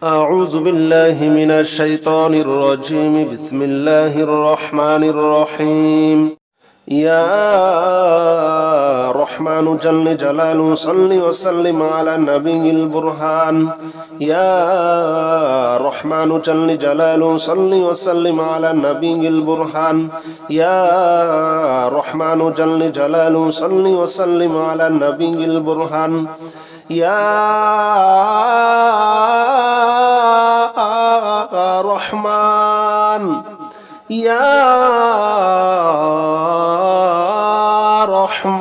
أعوذ بالله من الشيطان الرجيم. بسم الله الرحمن الرحيم. يا رحمن جل جلاله صل وسلم على النبي البرهان. يا رحمن جل جلاله صل وسلم على النبي البرهان. يا رحمن جل جلاله صل وسلم على النبي البرهان. يا رحمن يا رحمن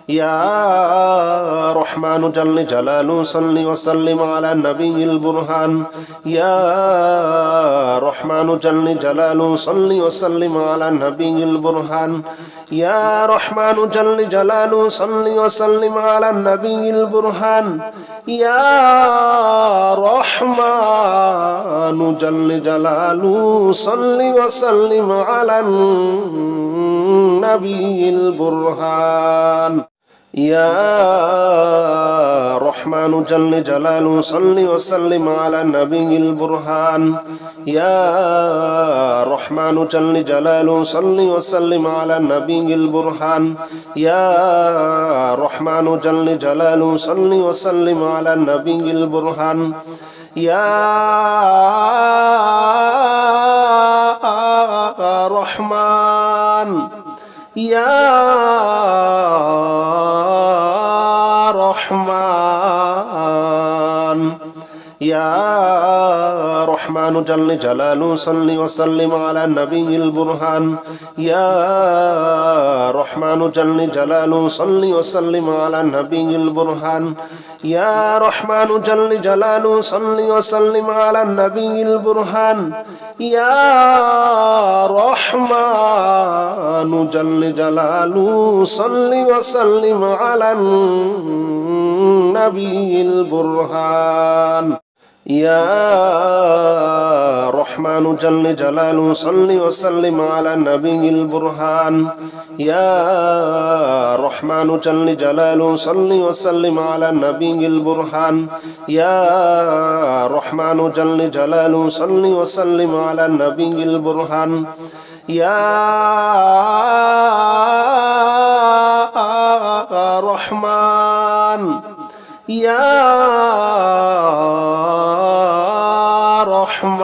يا رحمن جل جلاله صل وسلم على النبي البرهان. يا رحمن جل جلاله صل وسلم على النبي البرهان. يا رحمن جل جلاله صل وسلم على النبي البرهان. يا رحمن جل جلاله صل وسلم على النبي البرهان. يا رحمن جل جلاله صل وسلم على النبي البرهان. يا رحمن جل جلاله صل وسلم على النبي البرهان. يا رحمن جل جلاله صل وسلم على النبي البرهان. يا رحمن يا رحمن يا رحمن جل جلاله صل وسلم على النبي البرهان. يا رحمن جل جلاله صل وسلم على النبي البرهان. يا رحمن جل جلاله صل وسلم على النبي البرهان. يا رحمن جل جلاله صل وسلم على النبي البرهان. يا رحمن جل جلاله صل وسلم على النبي البرهان. يا رحمن جل جلاله صل وسلم على النبي البرهان. يا رحمن جل جلاله صل وسلم على النبي البرهان. يا رحمن يا رحمن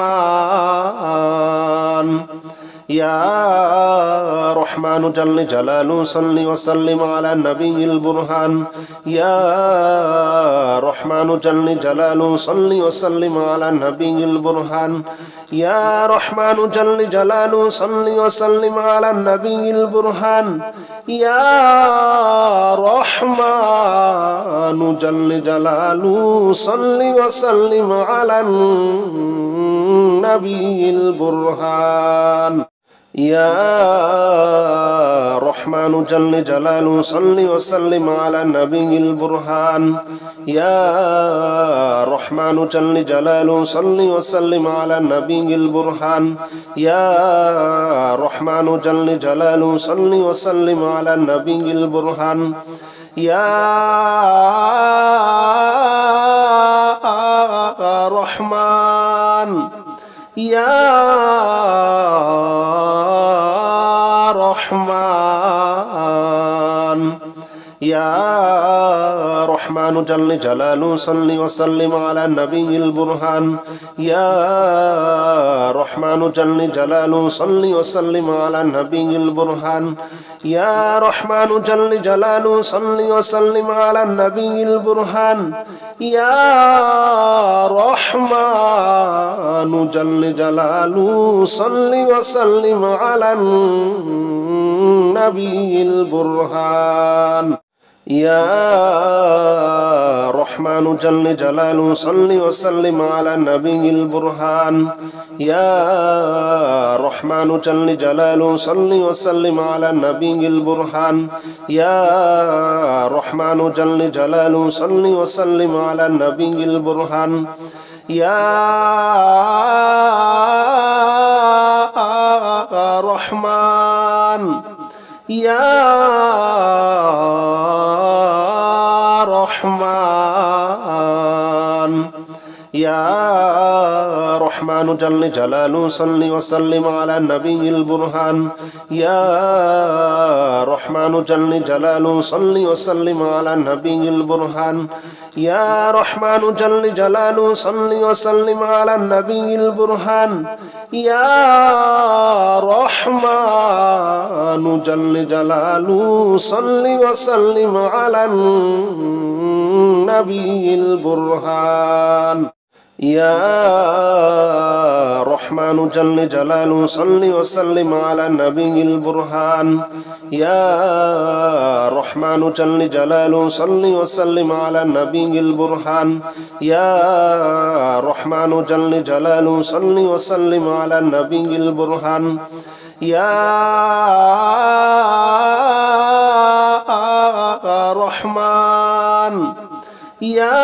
يا رحمن جل جلاله صل وسلم على النبي البرهان. يا رحمن جل جلاله صل وسلم على النبي البرهان. يا رحمن جل جلاله صل وسلم على النبي البرهان. يا رحمن جل جلاله صل وسلم على النبي البرهان. يا رحمن جل جلاله صل وسلم على النبي البرهان. يا رحمن جل جلاله صل وسلم على النبي البرهان. يا رحمن جل جلاله صل وسلم على النبي البرهان. يا رحمن يا رحمن يا رحمن جل جلاله صل وسلم على النبي البرهان. يا رحمن جل جلاله صل وسلم على النبي البرهان. يا رحمن جل جلاله صل وسلم على النبي البرهان. يا رحمن جل جلاله صل وسلم على النبي البرهان. يا رحمن جل جلاله صل وسلم على النبي البرهان. يا رحمن جل جلاله صل وسلم على النبي البرهان. يا رحمن جل جلاله صل وسلم على النبي البرهان. يا رحمن يا رحمن البرهان يا رحمن جل جلاله صل وسلم على النبي البرهان يا رحمن جل جلاله صل وسلم على النبي البرهان يا رحمن جل جلاله صل وسلم على النبي البرهان يا رحمن جل جلاله صل وسلم على النبي البرهان يا رحمن جل جلاله صل وسلم على النبي البرهان يا رحمن جل جلاله صل وسلم على النبي البرهان يا رحمن جل جلاله صل وسلم على النبي البرهان يا رحمن يا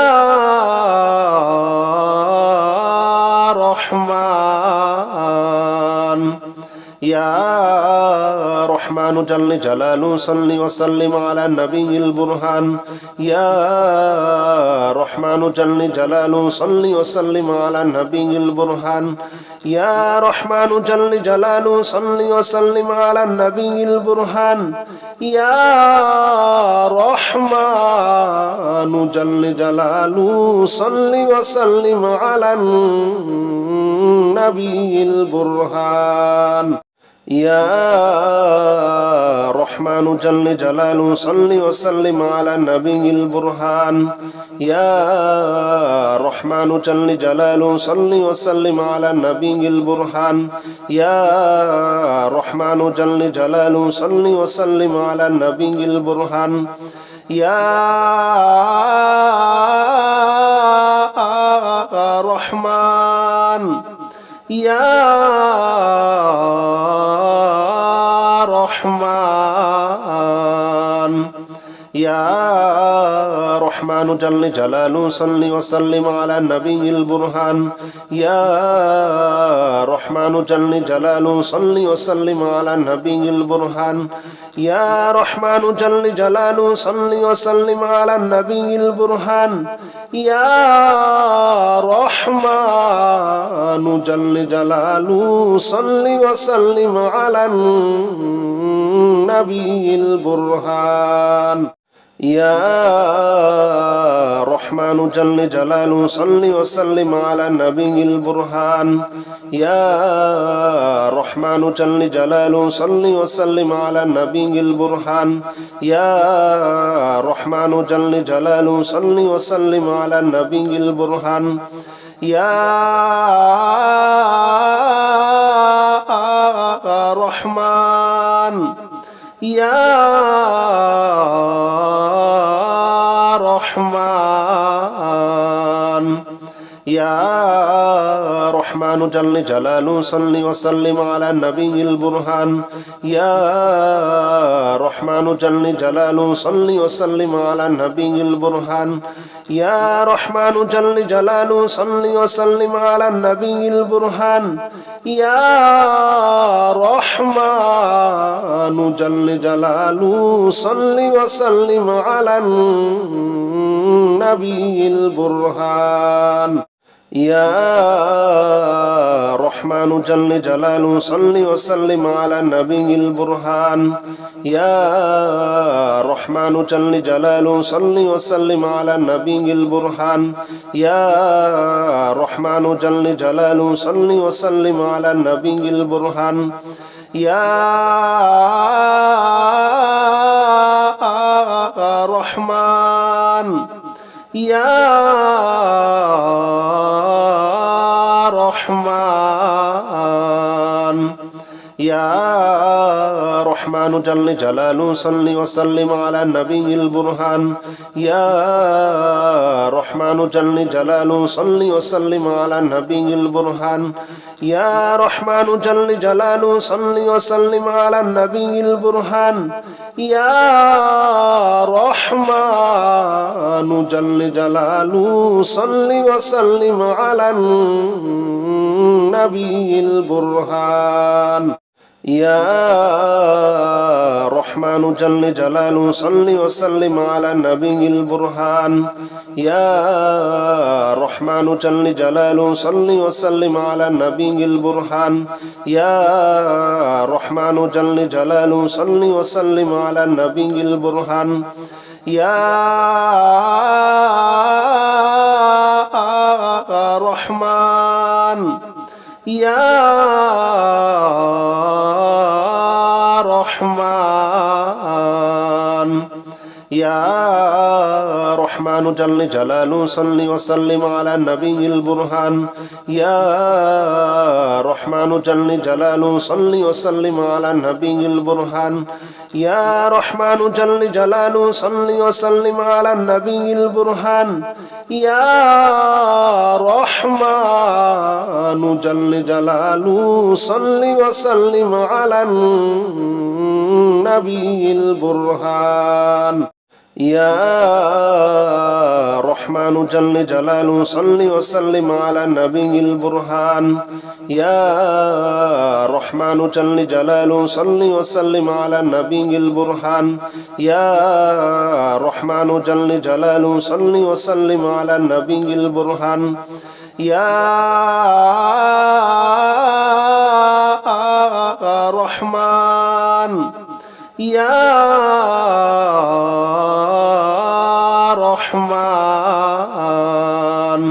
رحمن يا رحمن جل جلاله صل وسلم على النبي البرهان يا رحمن جل جلاله صل وسلم على النبي البرهان يا رحمن جل جلاله صل وسلم على النبي البرهان يا رحمن جل جلاله صل وسلم على النبي البرهان يا رحمن جل جلاله صل وسلم على النبي البرهان يا رحمن جل جلاله صل وسلم على النبي البرهان يا رحمن جل جلاله صل وسلم على النبي البرهان يا رحمن يا رحمن يا رحمن جل جلاله صل وسلم على النبي البرهان يا رحمن جل جلاله صل وسلم على النبي البرهان يا رحمن جل جلاله صل وسلم على النبي البرهان يا رحمن جل جلاله صل وسلم على النبي البرهان يا رحمن جل جلاله صل وسلم على النبي البرهان يا رحمن جل جلاله صل وسلم على النبي البرهان يا رحمن جل جلاله صل وسلم على النبي البرهان يا رحمن يا رحمن يا رحمن جل جلاله صل وسلم على النبي البرهان يا رحمن جل جلاله صل وسلم على النبي البرهان يا رحمن جل جلاله صل وسلم على النبي البرهان يا رحمن جل جلاله صل وسلم على النبي البرهان يا رحمن جل جلاله صل وسلم على النبي البرهان يا رحمن جل جلاله صل وسلم على النبي البرهان يا رحمن جل جلاله صل وسلم على النبي البرهان يا رحمن يا رحمن يا رحمن جل جلاله صل وسلم على النبي البرهان يا رحمن جل جلاله صل وسلم على النبي البرهان يا رحمن جل جلاله صل وسلم على النبي البرهان يا رحمن جل جلاله صل وسلم على النبي البرهان يا رحمن جل جلاله صل وسلم على النبي البرهان يا رحمن جل جلاله صل وسلم على النبي البرهان يا رحمن جل جلاله صل وسلم على النبي البرهان يا رحمن يا رحمن يا رحمن جل جلاله صل وسلم على النبي البرهان يا رحمن جل جلاله صل وسلم على النبي البرهان يا رحمن جل جلاله صل وسلم على النبي البرهان يا رحمن جل جلاله صل وسلم على النبي البرهان يا رحمن جل جلاله صل وسلم على النبي البرهان يا رحمن جل جلاله صل وسلم على النبي البرهان يا رحمن جل جلاله صل وسلم على النبي البرهان يا رحمن يا رحمن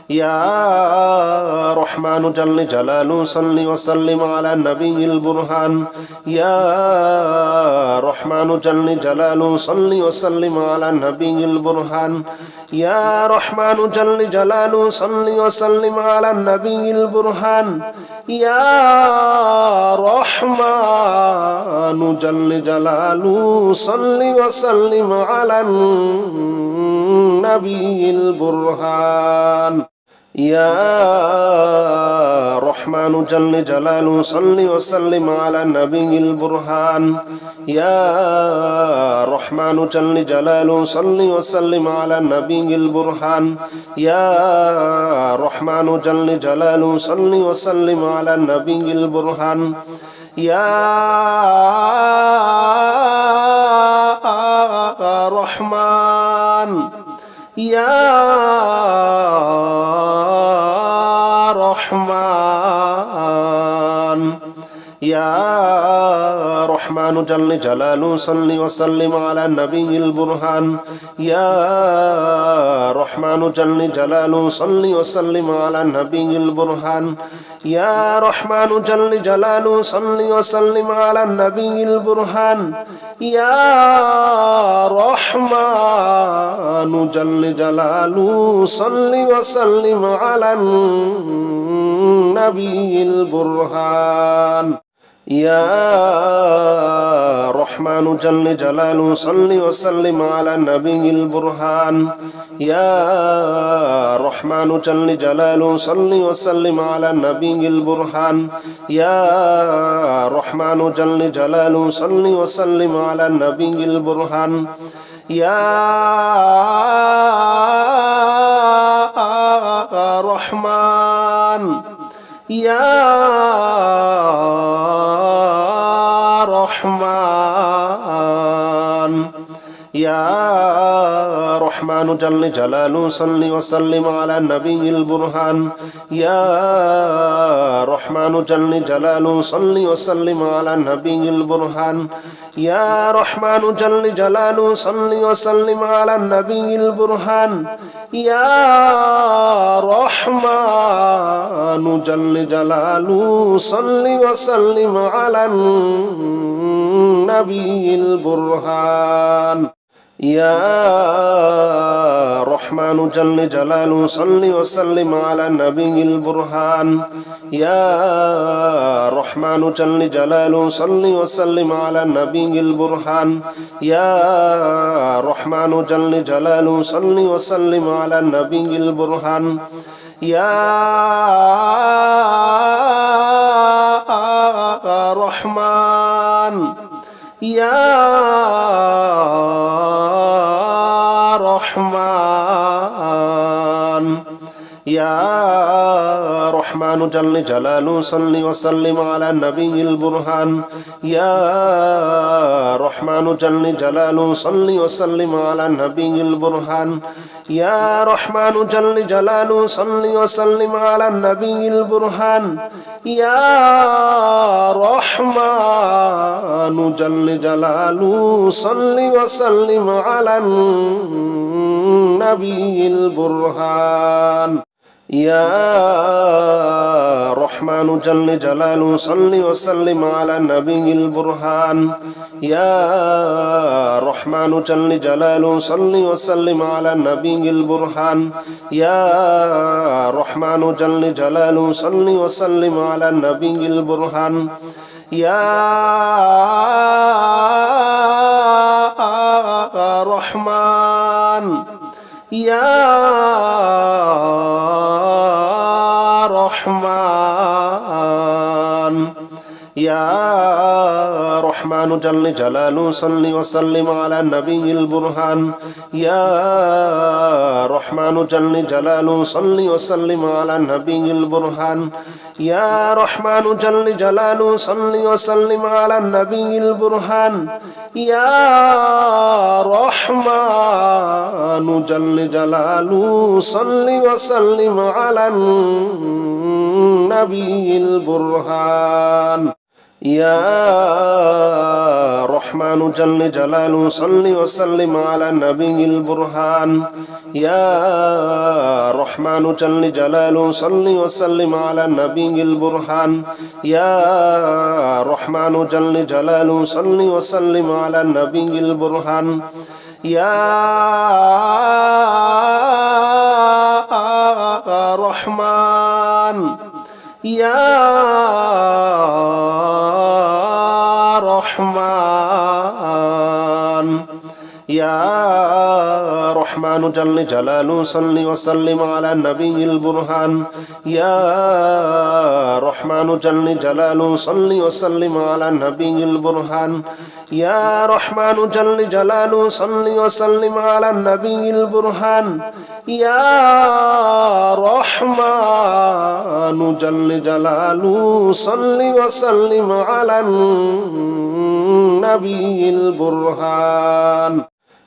يا رحمن جل جلاله صل وسلم على النبي البرهان يا رحمن جل جلاله صل وسلم على النبي البرهان يا رحمن جل جلاله صل وسلم على النبي البرهان يا رحمن جل جلاله صل وسلم على النبي البرهان يا رحمن جل جلاله صل وسلم على النبي البرهان يا رحمن جل جلاله صل وسلم على النبي البرهان يا رحمن جل جلاله صل وسلم على النبي البرهان يا رحمن يا رحمن يا رحمن جل جلاله صل وسلم على النبي البرهان يا رحمن جل جلاله صل وسلم على النبي البرهان يا رحمن جل جلاله صل وسلم على النبي البرهان يا رحمن جل جلاله صل وسلم على النبي البرهان يا رحمن جل جلاله صل وسلم على النبي البرهان يا رحمن جل جلاله صل وسلم على النبي البرهان يا رحمن جل جلاله صل وسلم على النبي البرهان يا رحمن يا رحمن يا رحمن جل جلاله صل وسلم على النبي البرهان يا رحمن جل جلاله صل وسلم على النبي البرهان يا رحمن جل جلاله صل وسلم على النبي البرهان يا رحمن جل جلاله صل وسلم على النبي البرهان يا رحمن جل جلاله صل وسلم على النبي البرهان يا رحمن جل جلاله صل وسلم على النبي البرهان يا رحمن جل جلاله صل وسلم على النبي البرهان يا رحمن يا رحمن يا رحمن جل جلاله صل وسلم على النبي البرهان يا رحمن جل جلاله صل وسلم على النبي البرهان يا رحمن جل جلاله صل وسلم على النبي البرهان يا رحمن جل جلاله صل وسلم على النبي البرهان يا رحمن جل جلاله صل وسلم على النبي البرهان يا رحمن جل جلاله صل وسلم على النبي البرهان يا رحمن جل جلاله صل وسلم على النبي البرهان يا رحمن يا رحمن يا رحمن جل جلاله صل وسلم على النبي البرهان يا رحمن جل جلاله صل وسلم على النبي البرهان يا رحمن جل جلاله صل وسلم على النبي البرهان يا رحمن جل جلاله صل وسلم على النبي البرهان يا رحمن جل جلاله صل وسلم على النبي البرهان يا رحمن جل جلاله صل وسلم على النبي البرهان يا رحمن جل جلاله صل وسلم على النبي البرهان يا رحمن يا رحمن يا رحمن جل جلاله صل وسلم على النبي البرهان يا رحمن جل جلاله صل وسلم على النبي البرهان يا رحمن جل جلاله صل وسلم على النبي البرهان يا رحمن جل جلاله صل وسلم على النبي البرهان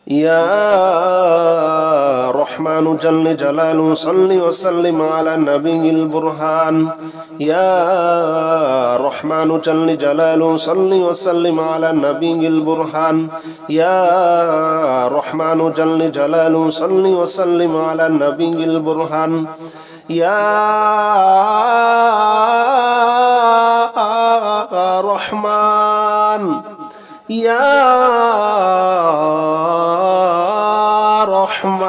يا رحمن جل جلاله صل وسلم على النبي البرهان يا رحمن جل جلاله صل وسلم على النبي البرهان يا رحمن جل جلاله صل وسلم على النبي البرهان يا رحمن يا رحمن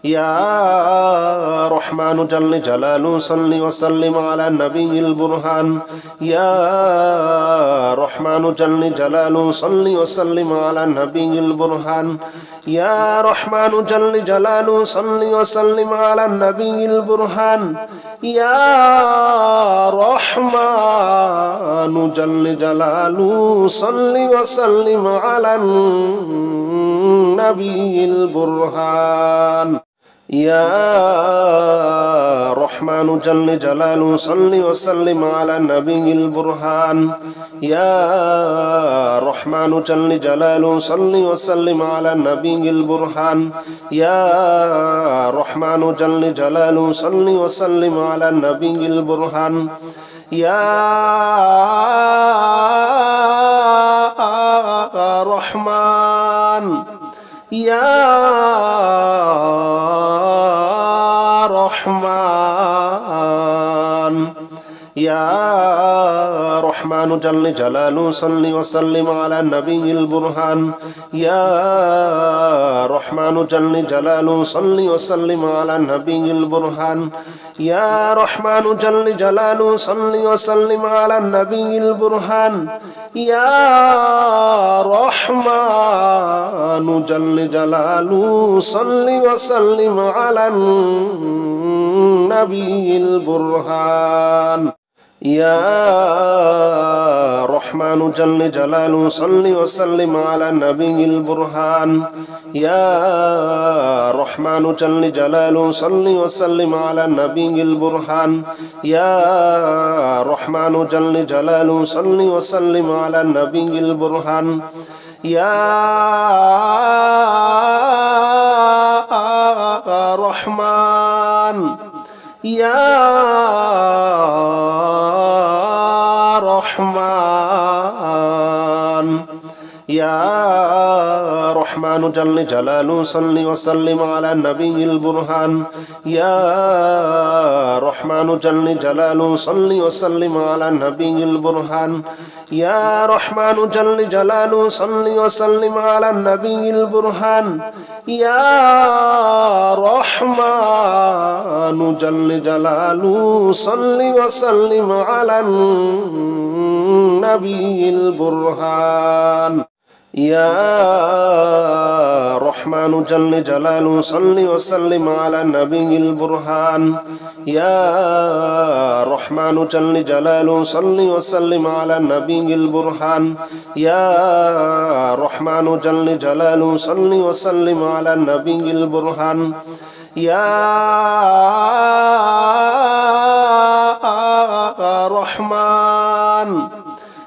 يا رحمن جل جلاله صل وسلم على النبي البرهان يا رحمن جل جلاله صل وسلم على النبي البرهان يا رحمن جل جلاله صل وسلم على النبي البرهان يا رحمن جل جلاله صل وسلم على النبي البرهان يا رحمن جل جلاله صل وسلم على النبي البرهان يا رحمن جل جلاله صل وسلم على النبي البرهان يا رحمن جل جلاله صل وسلم على النبي البرهان يا رحمن يا رحمن يا رحمن جل جلاله صل وسلم على النبي البرهان يا رحمن جل جلاله صل وسلم على النبي البرهان يا رحمن جل جلاله صل وسلم على النبي البرهان يا رحمن جل جلاله صل وسلم على النبي البرهان يا رحمن جل جلاله صل وسلم على النبي البرهان يا رحمن جل جلاله صل وسلم على النبي البرهان يا رحمن جل جلاله صل وسلم على النبي البرهان يا رحمن يا رحمن يا رحمن جل جلاله صل وسلم على النبي البرهان يا رحمن جل جلاله صل وسلم على النبي البرهان يا رحمن جل جلاله صل وسلم على النبي البرهان يا رحمن جل جلاله صل وسلم على النبي البرهان يا رحمن جل جلاله صل وسلم على النبي البرهان يا رحمن جل جلاله صل وسلم على النبي البرهان يا رحمن جل جلاله صل وسلم على النبي البرهان يا رحمن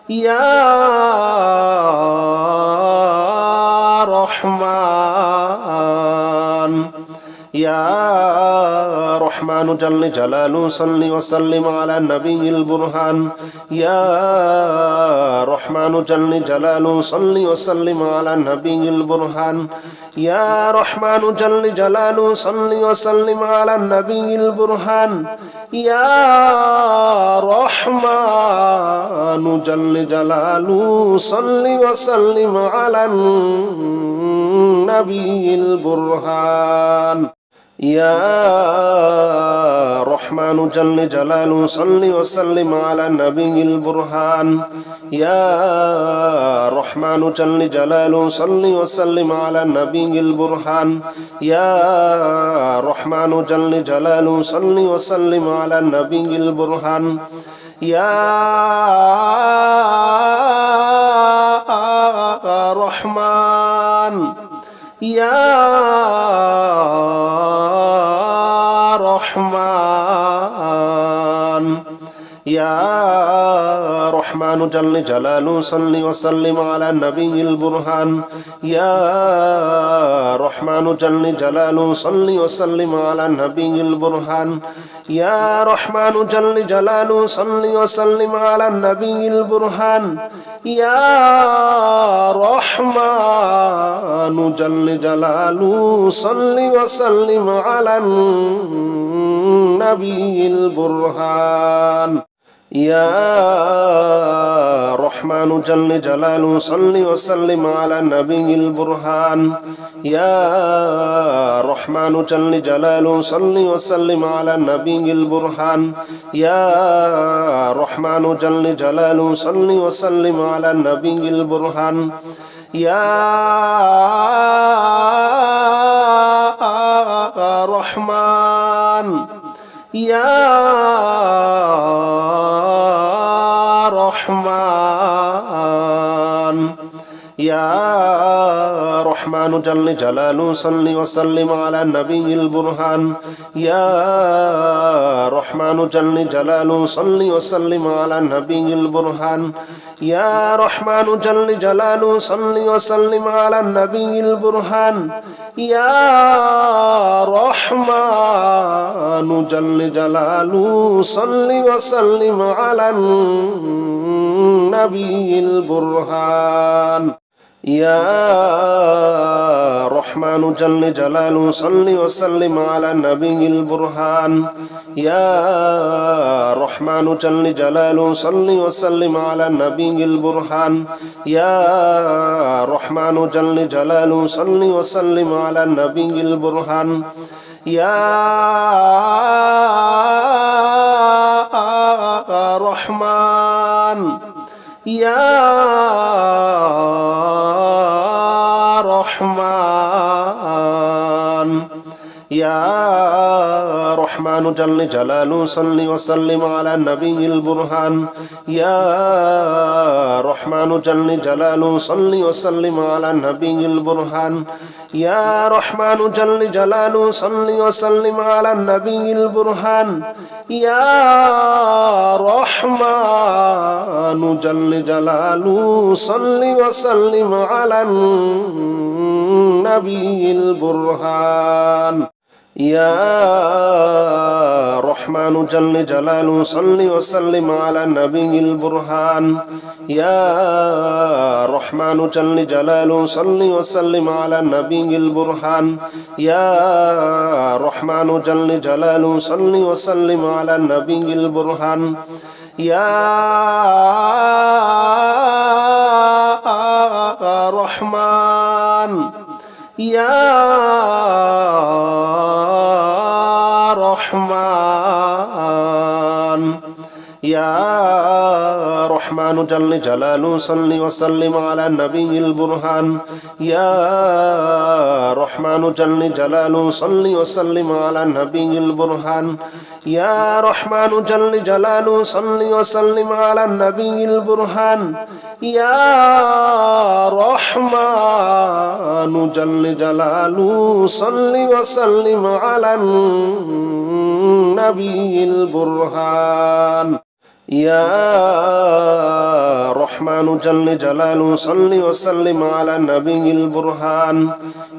يا رحمن يا رحمن جل جلاله صل وسلم على النبي البرهان يا رحمن جل جلاله صل وسلم على النبي البرهان يا رحمن جل جلاله صل وسلم على النبي البرهان يا رحمن جل جلاله صل وسلم على النبي البرهان يا رحمن جل جلاله صل وسلم على النبي البرهان يا رحمن جل جلاله صل وسلم على النبي البرهان يا رحمن جل جلاله صل وسلم على النبي البرهان يا رحمن يا رحمن يا رحمن جل جلاله صل وسلم على النبي البرهان يا رحمن جل جلاله صل وسلم على النبي البرهان يا رحمن جل جلاله صل وسلم على النبي البرهان يا رحمن جل جلاله صل وسلم على النبي البرهان يا رحمن جل جلاله صل وسلم على النبي البرهان يا رحمن جل جلاله صل وسلم على النبي البرهان يا رحمن جل جلاله صل وسلم على النبي البرهان يا رحمن يا رحمن يا رحمن جل جلاله صل وسلم على النبي البرهان يا رحمن جل جلاله صل وسلم على النبي البرهان يا رحمن جل جلاله صل وسلم على النبي البرهان يا رحمن جل جلاله صل وسلم على النبي البرهان يا رحمن جل جلاله صل وسلم على النبي البرهان يا رحمن جل جلاله صل وسلم على النبي البرهان يا رحمن جل جلاله صل وسلم على النبي البرهان يا رحمن يا رحمن يا رحمن جل جلاله صل وسلم على النبي البرهان يا رحمن جل جلاله صل وسلم على النبي البرهان يا رحمن جل جلاله صل وسلم على النبي البرهان يا رحمن جل جلاله صل وسلم على النبي البرهان يا رحمن جل جلاله صل وسلم على النبي البرهان يا رحمن جل جلاله صل وسلم على النبي البرهان يا رحمن جل جلاله صل وسلم على النبي البرهان يا رحمن يا رحمن يا رحمن جل جلاله صل وسلم على النبي البرهان يا رحمن جل جلاله صل وسلم على النبي البرهان يا رحمن جل جلاله صل وسلم على النبي البرهان يا رحمن جل جلاله صل وسلم على النبي البرهان يا رحمن جل جلاله صل وسلم على النبي البرهان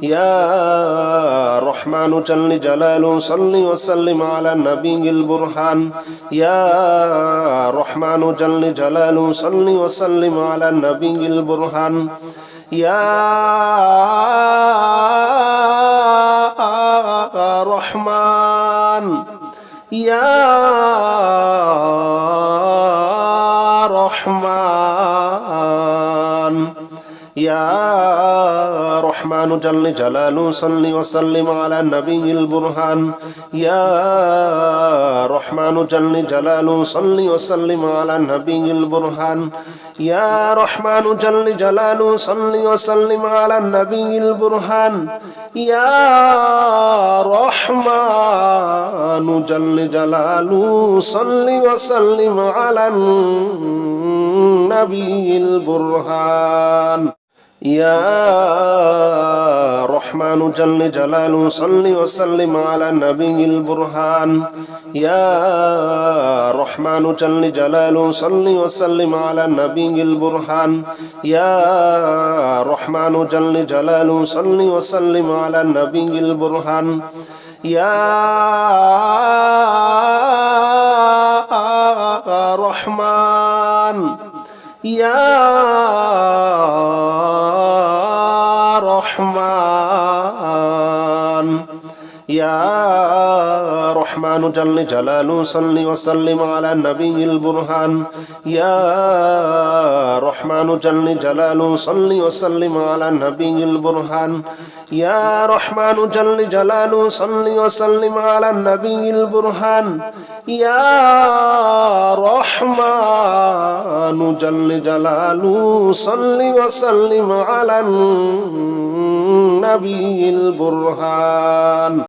يا رحمن جل جلاله صل وسلم على النبي البرهان يا رحمن جل جلاله صل وسلم على النبي البرهان يا رحمن يا رحمن يا رحمن جل جلاله صل وسلم على النبي البرهان يا رحمن جل جلاله صل وسلم على النبي البرهان يا رحمن جل جلاله صل وسلم على النبي البرهان يا رحمن جل جلاله صل وسلم على النبي البرهان يا رحمن جل جلاله صل وسلم على النبي البرهان يا رحمن جل جلاله صل وسلم على النبي البرهان يا رحمن جل جلاله صل وسلم على النبي البرهان يا رحمن يا رحمن يا رحمن جل جلاله صل وسلم على النبي البرهان يا رحمن جل جلاله صل وسلم على النبي البرهان يا رحمن جل جلاله صل وسلم على النبي البرهان يا رحمن جل جلاله صل وسلم على النبي البرهان